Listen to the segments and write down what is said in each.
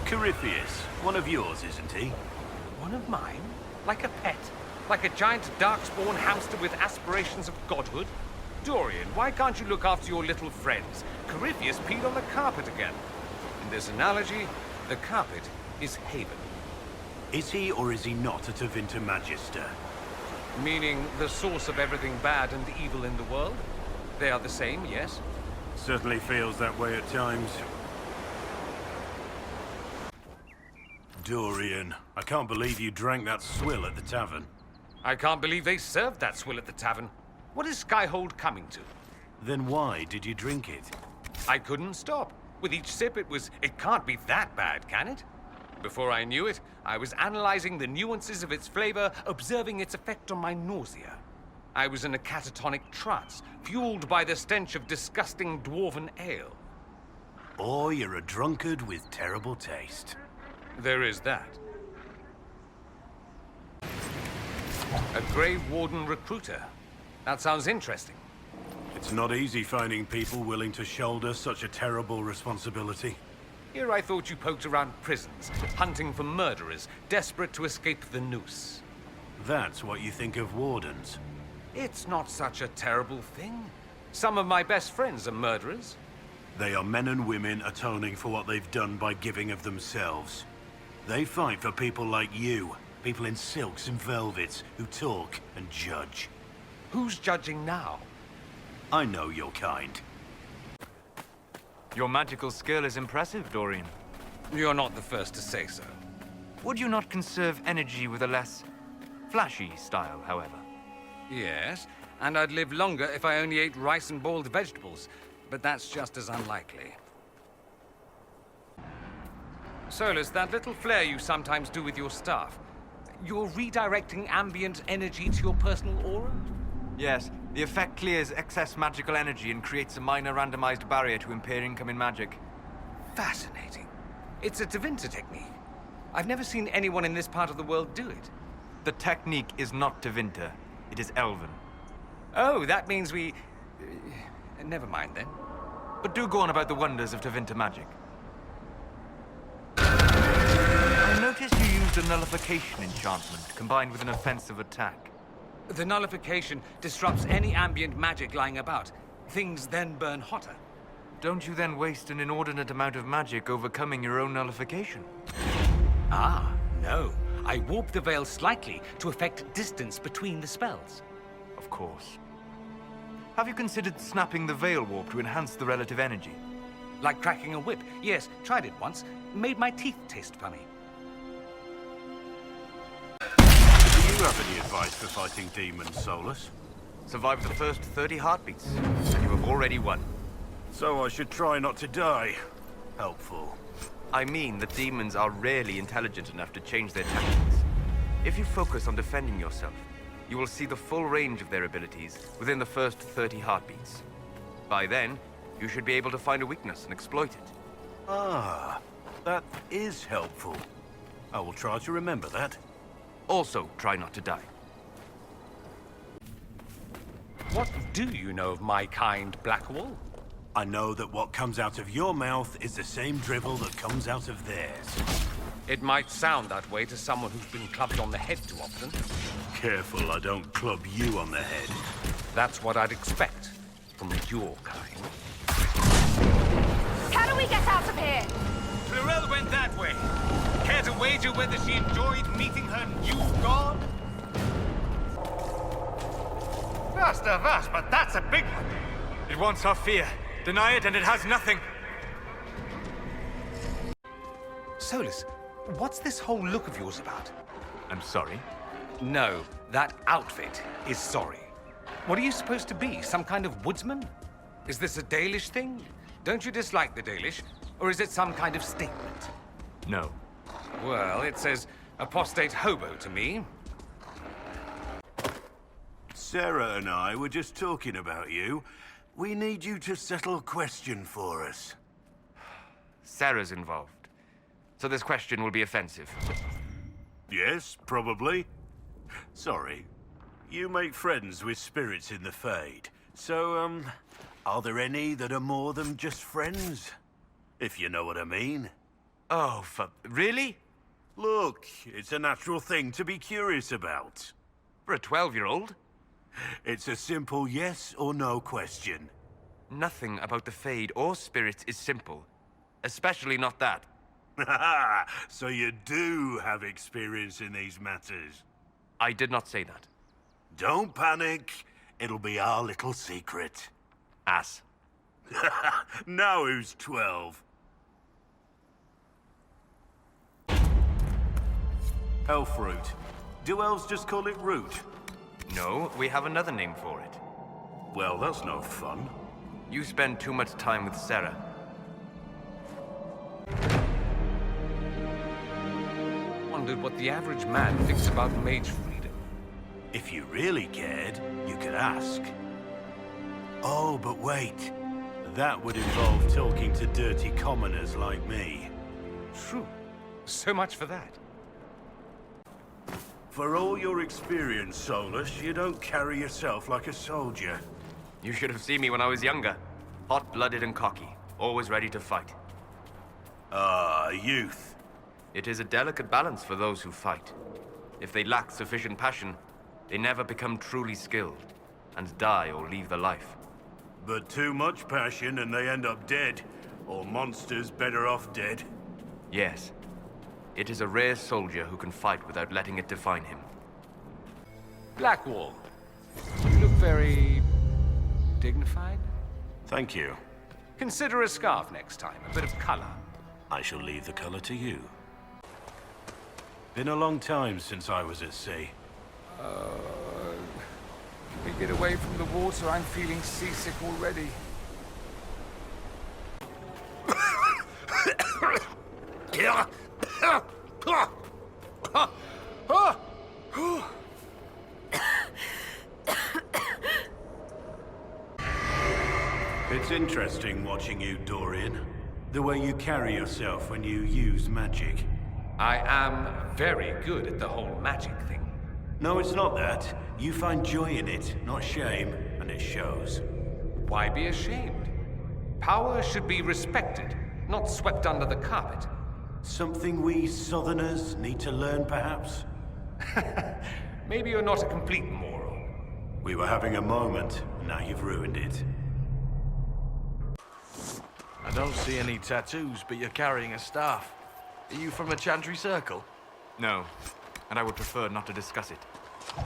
Corypheus, one of yours, isn't he? One of mine? Like a pet? Like a giant darkspawn hamster with aspirations of godhood? Dorian, why can't you look after your little friends? Corypheus peed on the carpet again. In this analogy, the carpet is Haven. Is he or is he not a Tevinter Magister? Meaning the source of everything bad and evil in the world? They are the same, yes? Certainly feels that way at times. Dorian, I can't believe you drank that swill at the tavern. I can't believe they served that swill at the tavern. What is Skyhold coming to? Then why did you drink it? I couldn't stop. With each sip it can't be that bad, can it? Before I knew it, I was analyzing the nuances of its flavor, observing its effect on my nausea. I was in a catatonic trance, fueled by the stench of disgusting dwarven ale. Or you're a drunkard with terrible taste. There is that. A Grave Warden recruiter. That sounds interesting. It's not easy finding people willing to shoulder such a terrible responsibility. Here I thought you poked around prisons, hunting for murderers, desperate to escape the noose. That's what you think of wardens? It's not such a terrible thing. Some of my best friends are murderers. They are men and women atoning for what they've done by giving of themselves. They fight for people like you, people in silks and velvets who talk and judge. Who's judging now? I know your kind. Your magical skill is impressive, Dorian. You're not the first to say so. Would you not conserve energy with a less flashy style, however? Yes, and I'd live longer if I only ate rice and boiled vegetables, but that's just as unlikely. Solus, that little flare you sometimes do with your staff, you're redirecting ambient energy to your personal aura? Yes, the effect clears excess magical energy and creates a minor randomized barrier to impair incoming magic. Fascinating. It's a Tevinter technique. I've never seen anyone in this part of the world do it. The technique is not Tevinter. It is Elven. Oh, that means we... never mind then. But do go on about the wonders of Tevinter magic. I noticed you used a nullification enchantment combined with an offensive attack. The nullification disrupts any ambient magic lying about. Things then burn hotter. Don't you then waste an inordinate amount of magic overcoming your own nullification? Ah, no. I warp the veil slightly to affect distance between the spells. Of course. Have you considered snapping the veil warp to enhance the relative energy? Like cracking a whip. Yes, tried it once. Made my teeth taste funny. Do you have any advice for fighting demons, Solus? Survive the first 30 heartbeats, and you have already won. So I should try not to die. Helpful. I mean that demons are rarely intelligent enough to change their tactics. If you focus on defending yourself, you will see the full range of their abilities within the first 30 heartbeats. By then, you should be able to find a weakness and exploit it. Ah, that is helpful. I will try to remember that. Also, try not to die. What do you know of my kind, Blackwall? I know that what comes out of your mouth is the same drivel that comes out of theirs. It might sound that way to someone who's been clubbed on the head too often. Careful I don't club you on the head. That's what I'd expect from your kind. How do we get out of here? Florel went that way. Care to wager whether she enjoyed meeting her new god? Vast, but that's a big one. It wants our fear. Deny it and it has nothing. Solus, what's this whole look of yours about? I'm sorry. No, that outfit is sorry. What are you supposed to be, some kind of woodsman? Is this a Dalish thing? Don't you dislike the Dalish? Or is it some kind of statement? No. Well, it says apostate hobo to me. Sarah and I were just talking about you. We need you to settle a question for us. Sarah's involved. So this question will be offensive. Yes, probably. Sorry. You make friends with spirits in the Fade. So, are there any that are more than just friends? If you know what I mean. Oh, really? Look, it's a natural thing to be curious about. For a 12-year-old? It's a simple yes or no question. Nothing about the Fade or spirits is simple. Especially not that. So you do have experience in these matters. I did not say that. Don't panic. It'll be our little secret. Ass. Now who's 12? Elf root. Do elves just call it root? No, we have another name for it. Well, that's no fun. You spend too much time with Sarah. Wondered what the average man thinks about mage freedom. If you really cared, you could ask. Oh, but wait. That would involve talking to dirty commoners like me. True. So much for that. For all your experience, Solus, you don't carry yourself like a soldier. You should have seen me when I was younger. Hot-blooded and cocky, always ready to fight. Ah, youth. It is a delicate balance for those who fight. If they lack sufficient passion, they never become truly skilled, and die or leave the life. But too much passion and they end up dead. Or monsters better off dead. Yes. It is a rare soldier who can fight without letting it define him. Blackwall. You look very... dignified? Thank you. Consider a scarf next time, a bit of color. I shall leave the color to you. Been a long time since I was at sea. We get away from the water, I'm feeling seasick already. It's interesting watching you, Dorian. The way you carry yourself when you use magic. I am very good at the whole magic thing. No, it's not that. You find joy in it, not shame, and it shows. Why be ashamed? Power should be respected, not swept under the carpet. Something we Southerners need to learn, perhaps? Maybe you're not a complete moron. We were having a moment, and now you've ruined it. I don't see any tattoos, but you're carrying a staff. Are you from a Chantry circle? No, and I would prefer not to discuss it.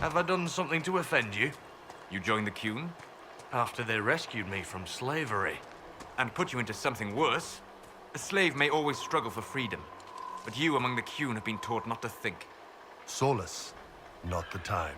Have I done something to offend you? You joined the Qun? After they rescued me from slavery. And put you into something worse? A slave may always struggle for freedom, but you among the Qun have been taught not to think. Solus, not the time.